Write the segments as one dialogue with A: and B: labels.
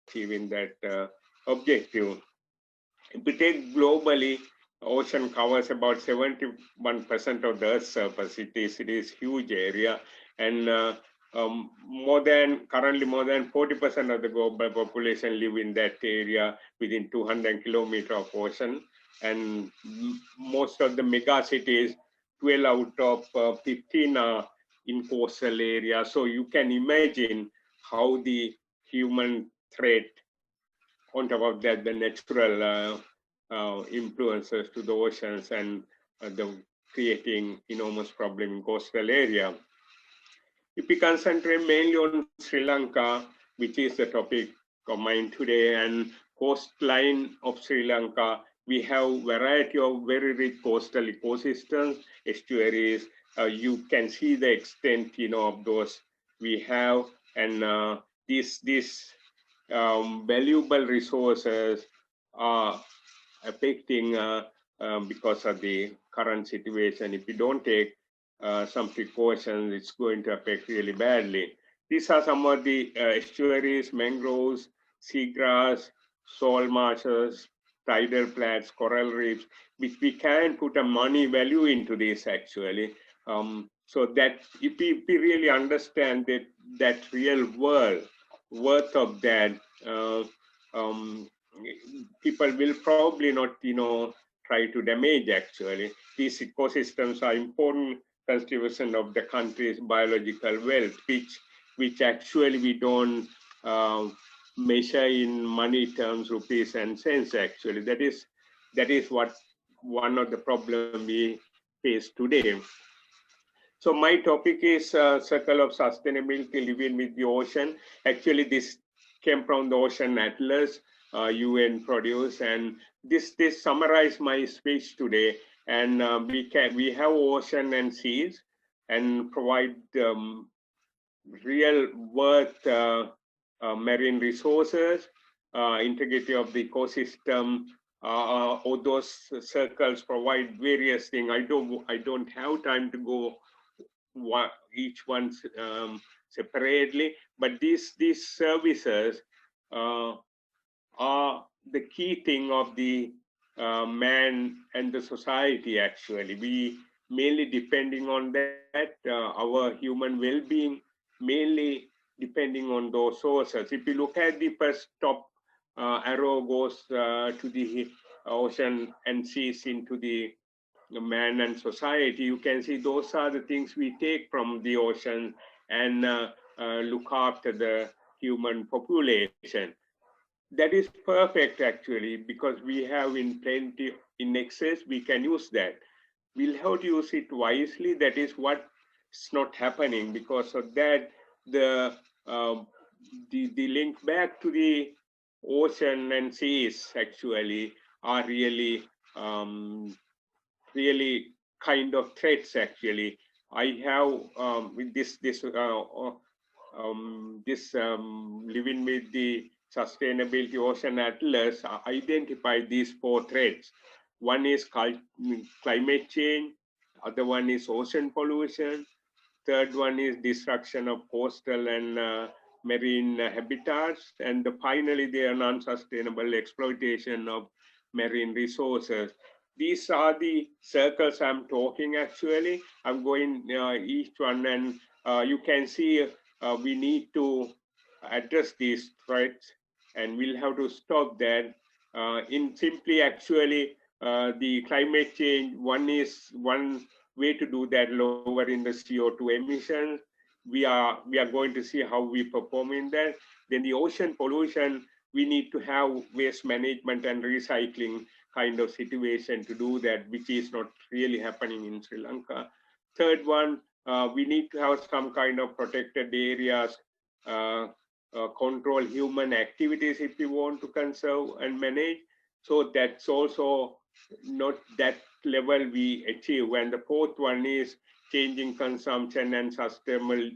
A: achieving that objective. If we take globally, ocean covers about 71% of the Earth's surface. It is huge area, and currently more than 40% of the global population live in that area within 200 kilometers of ocean, and most of the mega cities, 12 out of 15 are in coastal area. So you can imagine how the human threat, on top of that, the natural influences to the oceans and the creating enormous problem in coastal area. If we concentrate mainly on Sri Lanka, which is the topic of mine today, and coastline of Sri Lanka, we have variety of very rich coastal ecosystems, estuaries. You can see the extent, of those we have, and these valuable resources are affecting because of the current situation. If you don't take some precautions, it's going to affect really badly. These are some of the estuaries, mangroves, seagrass, salt marshes, tidal flats, coral reefs, which we can put a money value into this actually. So that if we really understand that real worth of that, uh, um, people will probably not, try to damage actually. These ecosystems are important contribution of the country's biological wealth, which actually we don't uh, measure in money terms, rupees and cents. Actually, that is what one of the problem we face today. So my topic is circle of sustainability, living with the ocean. Actually, this came from the Ocean Atlas, UN produced, and this summarized my speech today. And we have ocean and seas, and provide real worth marine resources, integrity of the ecosystem. All those circles provide various things. I don't have time to go each one separately, but these services uh, are the key thing of the man and the society. Actually, we mainly depending on that, our human well-being mainly depending on those sources. If you look at the first top arrow goes to the ocean and seas into the man and society, you can see those are the things we take from the ocean and look after the human population. That is perfect actually, because we have in plenty in excess, we can use that. We'll have to use it wisely. That is what's not happening. Because of that, the the link back to the ocean and seas actually are really kind of threats actually. I have with this living with the sustainability ocean atlas identified these four threats. One is climate change, other one is ocean pollution, third one is destruction of coastal and marine habitats, and finally the non-sustainable exploitation of marine resources. These are the circles I'm talking actually. I'm going each one, and you can see we need to address these threats, and we'll have to stop that. In simply actually, the climate change, one way to do that, lowering the CO2 emissions. We are going to see how we perform in that. Then the ocean pollution, we need to have waste management and recycling kind of situation to do that, which is not really happening in Sri Lanka. Third one, we need to have some kind of protected areas, uh, control human activities if we want to conserve and manage. So that's also not that level we achieve. And the fourth one is changing consumption and sustainable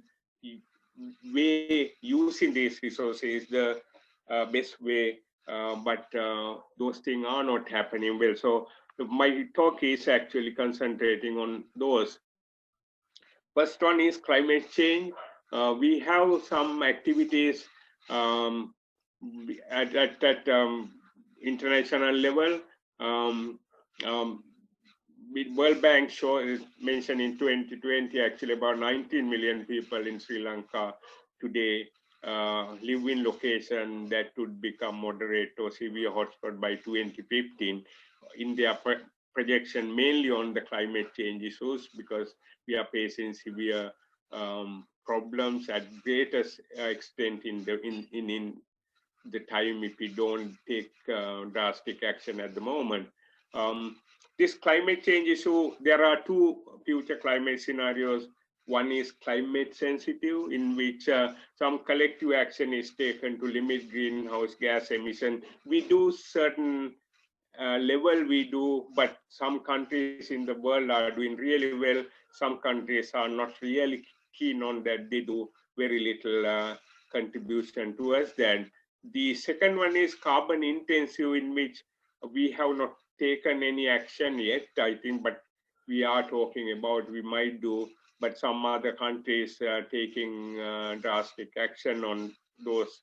A: way using these resources is the best way, but those things are not happening well. So my talk is actually concentrating on those. First one is climate change. We have some activities um, at international level. Um, um, World Bank show is mentioned in 2020, actually about 19 million people in Sri Lanka today live in location that could become moderate or severe hotspot by 2015 in their projection, mainly on the climate change issues, because we are facing severe problems at greatest extent in the time if we don't take drastic action at the moment. This climate change issue, there are two future climate scenarios. One is climate sensitive, in which some collective action is taken to limit greenhouse gas emission. We do certain level we do, but some countries in the world are doing really well. Some countries are not really keen on that. They do very little contribution towards that. The second one is carbon intensive, in which we have not taken any action yet, I think, but we are talking about we might do, but some other countries are taking drastic action on those.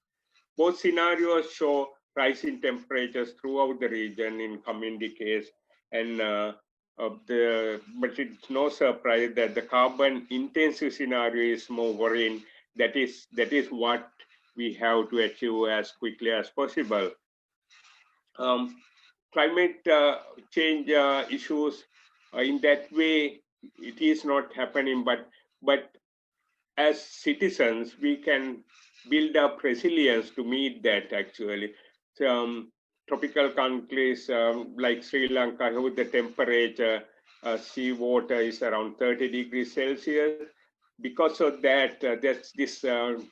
A: Both scenarios show rising temperatures throughout the region in coming decades, and but it's no surprise that the carbon intensive scenario is more worrying. That is what we have to achieve as quickly as possible. Climate change issues in that way, it is not happening, but as citizens, we can build up resilience to meet that actually. Tropical countries like Sri Lanka, have the temperature, sea water is around 30 degrees Celsius. Because of that, that's this the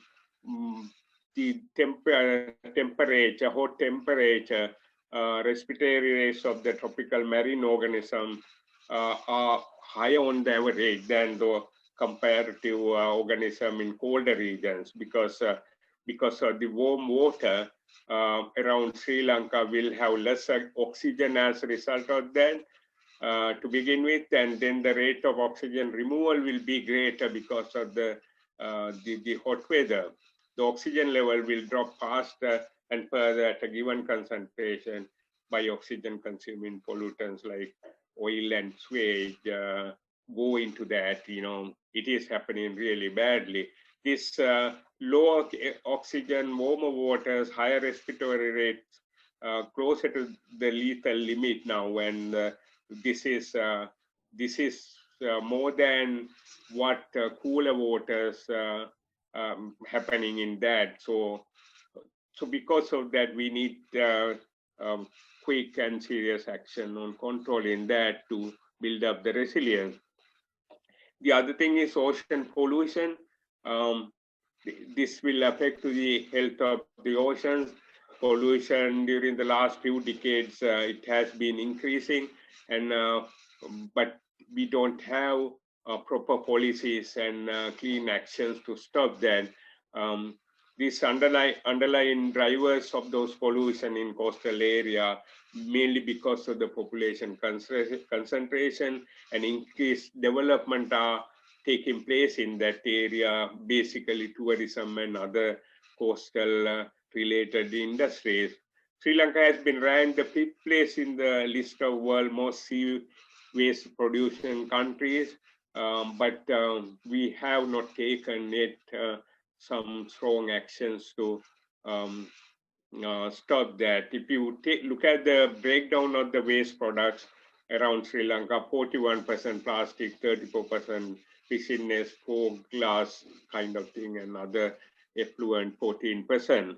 A: temperature, hot temperature, respiratory rates of the tropical marine organism are higher on the average than the comparative organism in colder regions, because of the warm water around Sri Lanka will have less oxygen as a result of that to begin with, and then the rate of oxygen removal will be greater because of the hot weather. The oxygen level will drop faster and further at a given concentration by oxygen consuming pollutants like oil and sewage go into that. It is happening really badly. This low oxygen, warmer waters, higher respiratory rates, closer to the lethal limit now, and this is more than what cooler waters happening in that. So because of that, we need quick and serious action on controlling that to build up the resilience. The other thing is ocean pollution. This will affect the health of the oceans. Pollution during the last few decades, it has been increasing, and but we don't have proper policies and clean actions to stop that. These underlying drivers of those pollution in coastal area, mainly because of the population concentration and increased development are taking place in that area, basically tourism and other coastal related industries. Sri Lanka has been ranked the 5th place in the list of world most sea waste producing countries, but we have not taken yet some strong actions to stop that. If you look at the breakdown of the waste products around Sri Lanka, 41% plastic, 34% resinous, glass kind of thing, and other effluent 14%.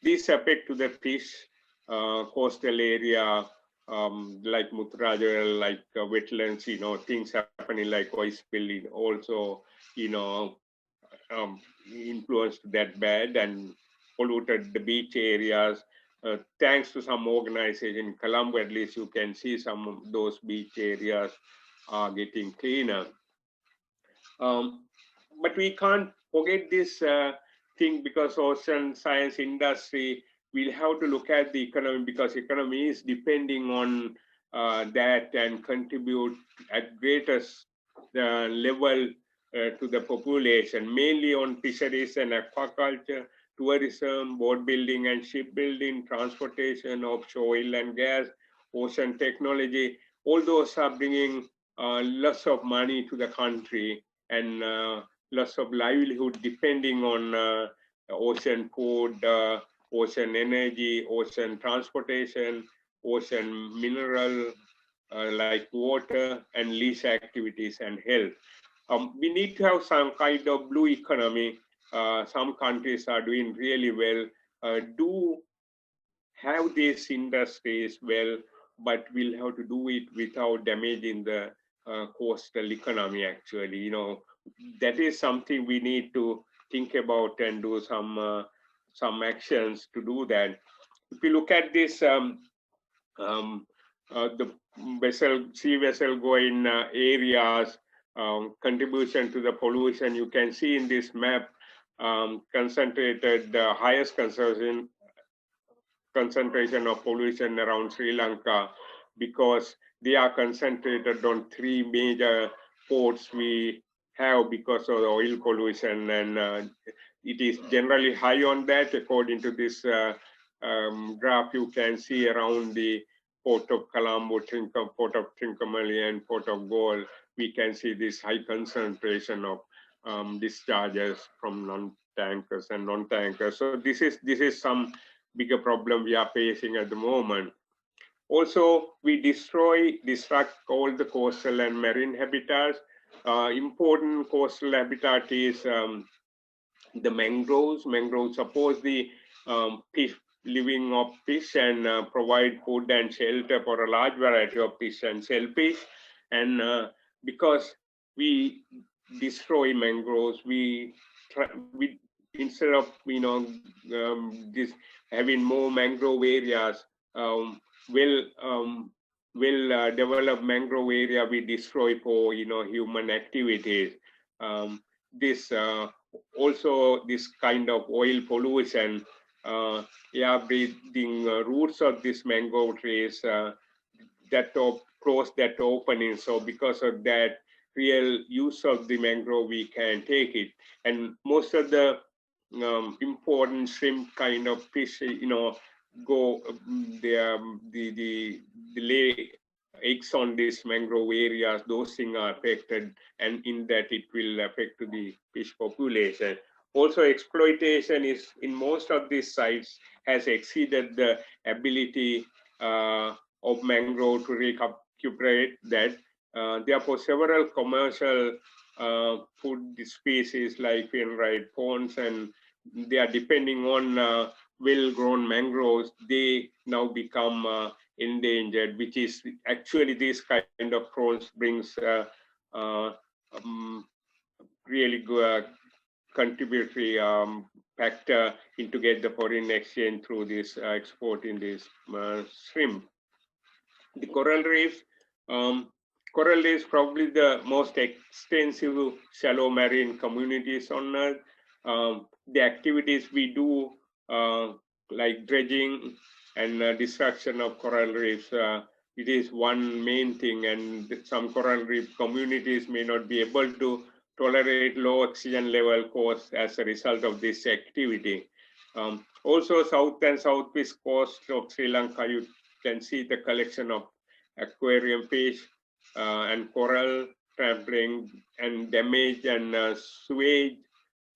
A: These affect to the fish coastal area, like Muthuraja, like wetlands, things happening like oil spill also, influenced that bad and polluted the beach areas. Thanks to some organization in Colombo, at least you can see some of those beach areas are getting cleaner. But we can't forget this thing, because ocean science industry will have to look at the economy, because economy is depending on that and contribute at greatest level to the population, mainly on fisheries and aquaculture. tourism, boat building and shipbuilding, transportation, offshore oil and gas, ocean technology. All those are bringing lots of money to the country and lots of livelihood depending on ocean food, ocean energy, ocean transportation, ocean mineral like water and lease activities and health. We need to have some kind of blue economy. Some countries are doing really well. Do have these industries well, but we'll have to do it without damaging the coastal economy. Actually, that is something we need to think about and do some actions to do that. If you look at this, the sea vessel going areas, contribution to the pollution, you can see in this map concentrated the highest concentration of pollution around Sri Lanka, because they are concentrated on three major ports we have because of the oil pollution, and it is generally high on that. According to this graph, you can see around the Port of Colombo, Port of Trincomalee, and Port of Galle, we can see this high concentration of discharges from non-tankers and non-tankers. So this is some bigger problem we are facing at the moment. Also, we destruct all the coastal and marine habitats. Important coastal habitat is the mangroves. Mangroves support the fish, living of fish, and provide food and shelter for a large variety of fish and shellfish. And because we destroy mangroves, we instead of this having more mangrove areas, will develop mangrove area we destroy for human activities. This also this kind of oil pollution, air breathing roots of this mangrove trees that close that opening. So because of that, real use of the mangrove, we can take it. And most of the important shrimp kind of fish, go the lay eggs on these mangrove areas. Those things are affected, and in that it will affect to the fish population. Also, exploitation is in most of these sites has exceeded the ability of mangrove to recuperate that. Therefore, several commercial food species like finride prawns, and they are depending on well-grown mangroves. They now become endangered, which is actually this kind of prawns brings really good contributory factor in to get the foreign exchange through this exporting this shrimp. The coral reefs. Coral reefs probably the most extensive shallow marine communities on Earth. The activities we do, like dredging and destruction of coral reefs, it is one main thing, and some coral reef communities may not be able to tolerate low oxygen level costs as a result of this activity. Also, south and southwest coast of Sri Lanka, you can see the collection of aquarium fish and coral trampling and damage and sewage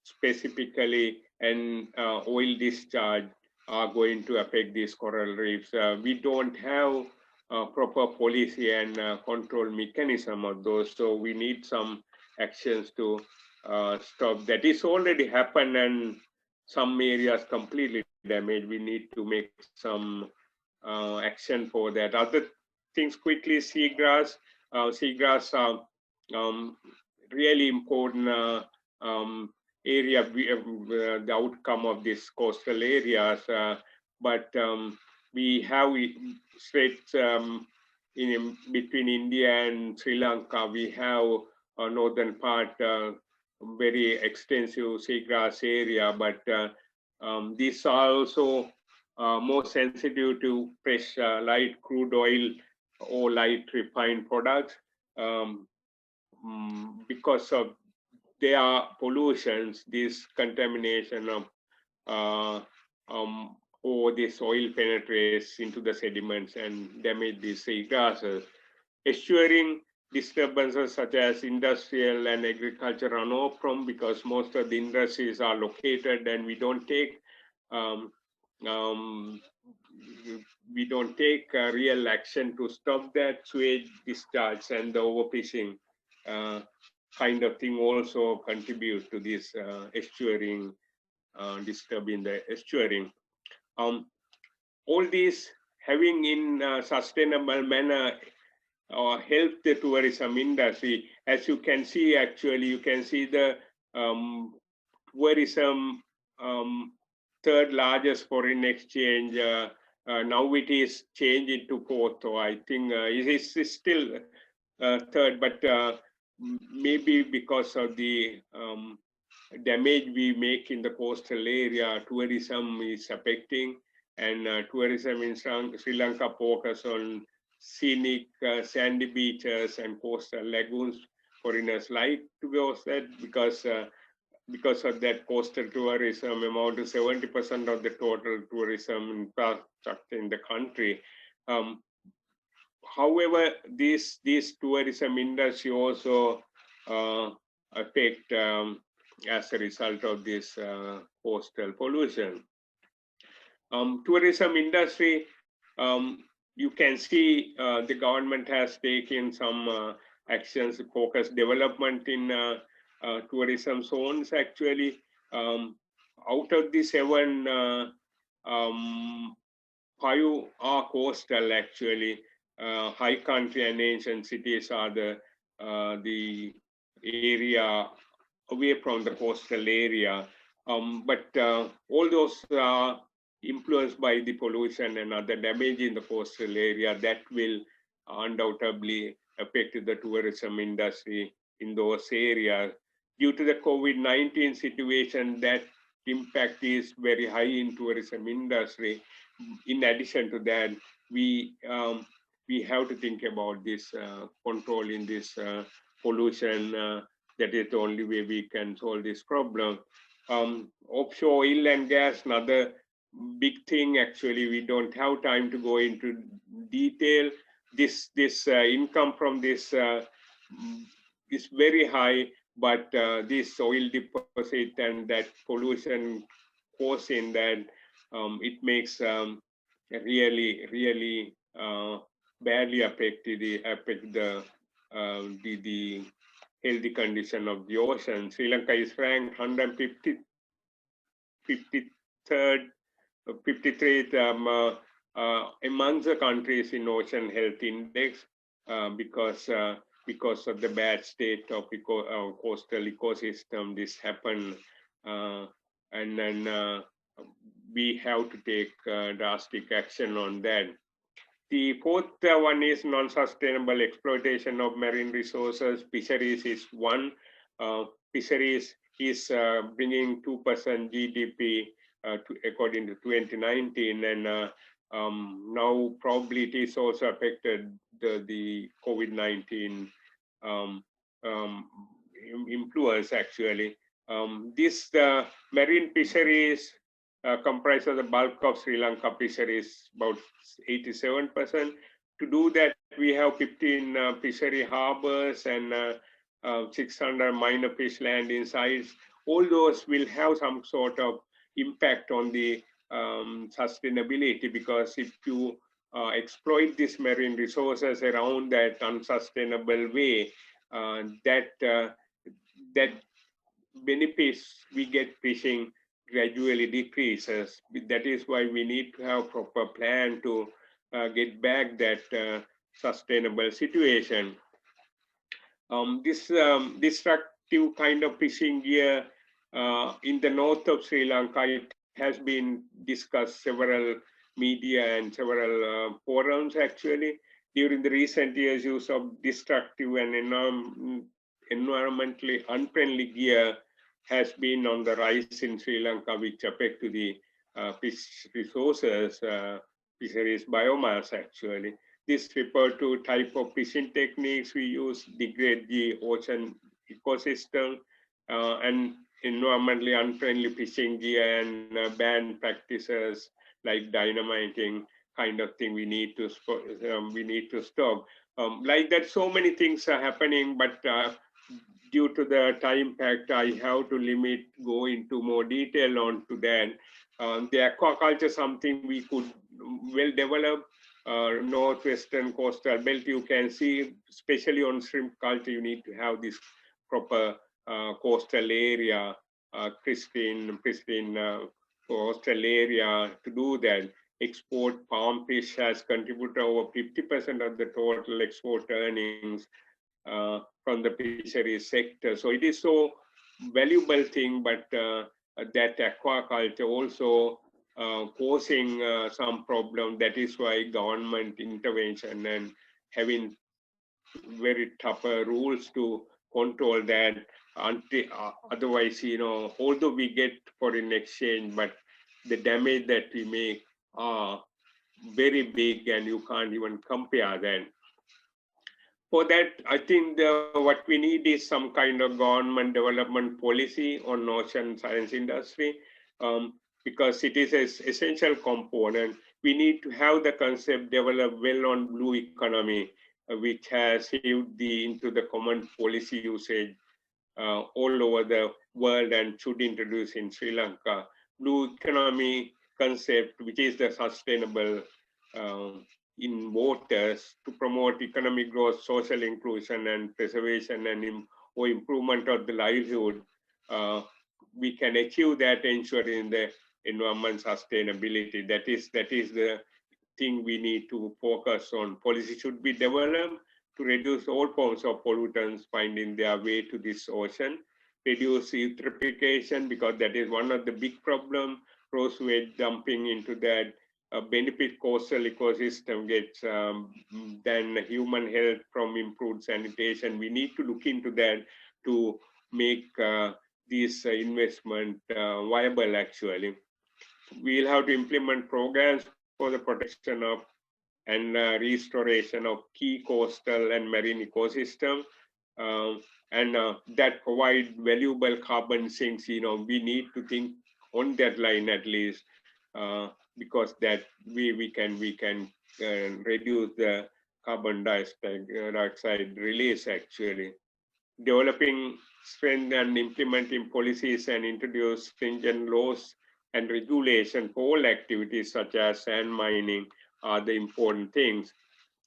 A: specifically, and oil discharge are going to affect these coral reefs. We don't have proper policy and control mechanism of those, so we need some actions to stop that. It's already happened, and some areas completely damaged. We need to make some action for that. Other things quickly, seagrass. Seagrass are really important area, the outcome of these coastal areas. But we have straits in between India and Sri Lanka. We have a northern part, very extensive seagrass area, but these are also more sensitive to fresh light crude oil or light refined products because of their pollutions, this contamination of or this oil penetrates into the sediments and damage these seagrasses. Estuaring disturbances such as industrial and agriculture runoff from, because most of the industries are located and um, um, we don't take real action to stop that sewage discharge, and the overfishing kind of thing also contribute to this estuaring, disturbing the estuaring. All these having in a sustainable manner help the tourism industry. As you can see, actually, you can see the tourism third largest foreign exchange. Now it is changed into fourth, so I think it is still third, but maybe because of the damage we make in the coastal area, tourism is affecting, and tourism in Sri Lanka focus on scenic sandy beaches and coastal lagoons. Foreigners like to go there because of that coastal tourism amount to 70% of the total tourism infrastructure in the country. However, this tourism industry also affect as a result of this coastal pollution. Tourism industry, you can see the government has taken some actions, focus development in tourism zones. Actually, out of the 7, 5 are coastal. Actually, high country and ancient cities are the area away from the coastal area. But all those are influenced by the pollution and other damage in the coastal area that will undoubtedly affect the tourism industry in those areas. Due to the COVID-19 situation, that impact is very high in tourism industry. In addition to that, we have to think about this controlling this pollution. That is the only way we can solve this problem. Offshore oil and gas, another big thing. Actually, we don't have time to go into detail. This income from this is very high, but this oil deposit and that pollution causing that, it makes really badly affect the healthy condition of the ocean. Sri Lanka is ranked 153rd, 53rd among the countries in Ocean Health Index because of the bad state of coastal ecosystem. This happened, and then we have to take drastic action on that. The fourth one is non-sustainable exploitation of marine resources. Fisheries is one. Fisheries is bringing 2% GDP according to 2019, and now probably it is also affected the COVID-19 influence. Actually, this marine fisheries comprise of the bulk of Sri Lanka fisheries, about 87%. To do that, we have 15 fishery harbors and 600 minor fish landing sites. All those will have some sort of impact on the sustainability, because if you exploit these marine resources around that unsustainable way, that benefits we get fishing gradually decreases. That is why we need to have proper plan to get back that sustainable situation. This destructive kind of fishing gear in the north of Sri Lanka, it has been discussed several media and several forums. Actually, during the recent years, use of destructive and environmentally unfriendly gear has been on the rise in Sri Lanka, which affect to the fish resources, fisheries biomass. Actually, this refer to type of fishing techniques we use degrade the ocean ecosystem, and environmentally unfriendly fishing gear and banned practices like dynamiting kind of thing we need to stop. Like that, so many things are happening, but due to the time factor, I have to go into more detail onto that. The aquaculture, something we could well develop. Northwestern coastal belt, you can see, especially on shrimp culture, you need to have this proper coastal area, pristine coastal area to do that. Export farm fish has contributed over 50% of the total export earnings from the fisheries sector. So it is so valuable thing, but that aquaculture also causing some problem. That is why government intervention and having very tougher rules to control that. Otherwise, although we get foreign exchange, but the damage that we make are very big, and you can't even compare that. For that, I think what we need is some kind of government development policy on ocean science industry, because it is an essential component. We need to have the concept developed well on blue economy, which has into the common policy usage all over the world and should introduce in Sri Lanka. Blue economy concept, which is the sustainable in waters to promote economic growth, social inclusion, and preservation and or improvement of the livelihood. We can achieve that, ensuring the environment sustainability. That is the thing we need to focus on. Policy should be developed to reduce all forms of pollutants finding their way to this ocean, reduce eutrophication, because that is one of the big problems. Rose weight dumping into that benefit coastal ecosystem gets then human health from improved sanitation. We need to look into that to make this investment viable. Actually, we'll have to implement programs for the protection of and restoration of key coastal and marine ecosystem, and that provide valuable carbon sinks. We need to think on that line at least, because that we can reduce the carbon dioxide release. Actually, developing, strength, and implementing policies and introduce stringent laws and regulation for all activities such as sand mining are the important things.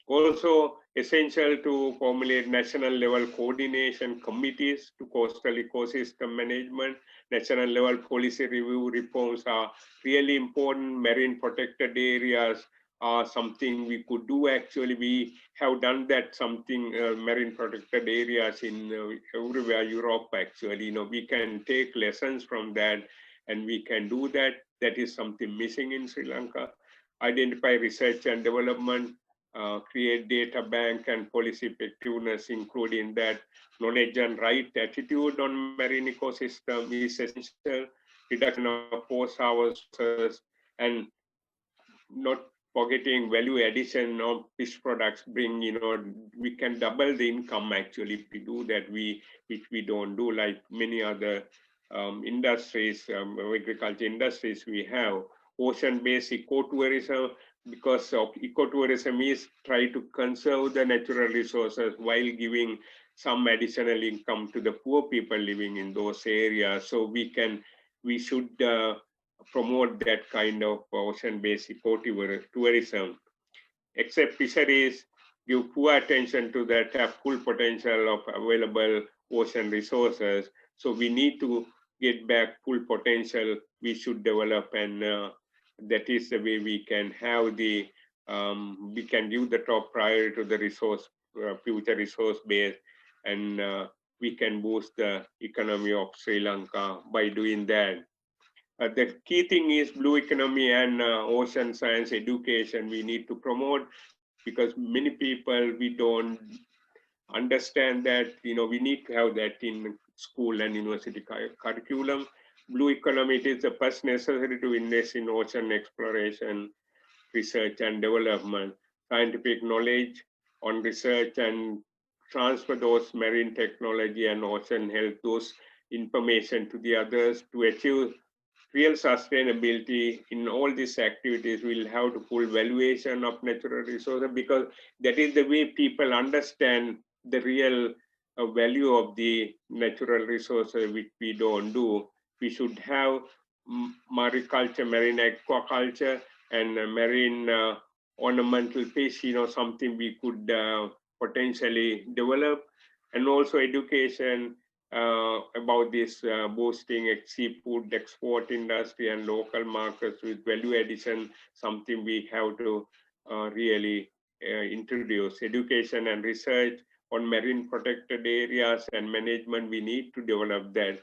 A: Also essential to formulate national level coordination committees to coastal ecosystem management. National level policy review reforms are really important. Marine protected areas are something we could do. Actually, we have done that something, marine protected areas in everywhere, Europe. Actually, we can take lessons from that and we can do that. That is something missing in Sri Lanka. Identify research and development, create data bank and policy effectiveness, including that knowledge and right attitude on marine ecosystem is essential. Reduction of force hours and not forgetting value addition of fish products bring, we can double the income actually if we do that, which we don't do like many other industries, agriculture industries we have. Ocean-based ecotourism, because of ecotourism is try to conserve the natural resources while giving some additional income to the poor people living in those areas. So we should promote that kind of ocean-based ecotourism. Except fisheries give poor attention to that, have full potential of available ocean resources. So we need to get back full potential. We should develop, and that is the way we can have the, we can give the top priority to the resource, future resource base, and we can boost the economy of Sri Lanka by doing that. The key thing is blue economy and ocean science education we need to promote, because many people, we don't understand that, we need to have that in school and university curriculum. Blue economy, it is the first necessary to invest in ocean exploration, research and development, scientific knowledge on research and transfer those marine technology and ocean health. Those information to the others. To achieve real sustainability in all these activities, we'll have to full valuation of natural resources, because that is the way people understand the real value of the natural resources, which we don't do. We should have mariculture, marine aquaculture, and marine ornamental fish, something we could potentially develop, and also education about this boosting seafood export industry and local markets with value addition, something we have to really introduce. Education and research on marine protected areas and management, we need to develop that.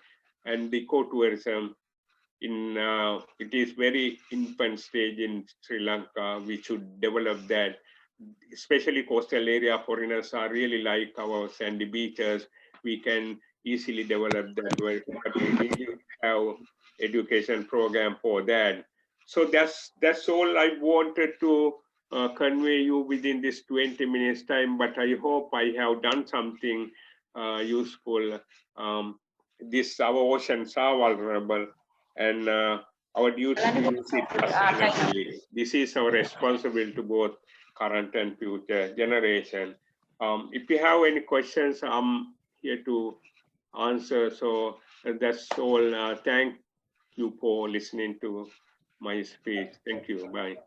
A: And the ecotourism, it is very infant stage in Sri Lanka. We should develop that, especially coastal area. Foreigners are really like our sandy beaches. We can easily develop that way, but we need to have education program for that. So that's all I wanted to convey you within this 20 minutes time, but I hope I have done something useful. This, our oceans are vulnerable, and our duty to use it sustainably. This is our responsibility to both current and future generation. If you have any questions, I'm here to answer. So that's all. Thank you for listening to my speech. Thank you. Bye.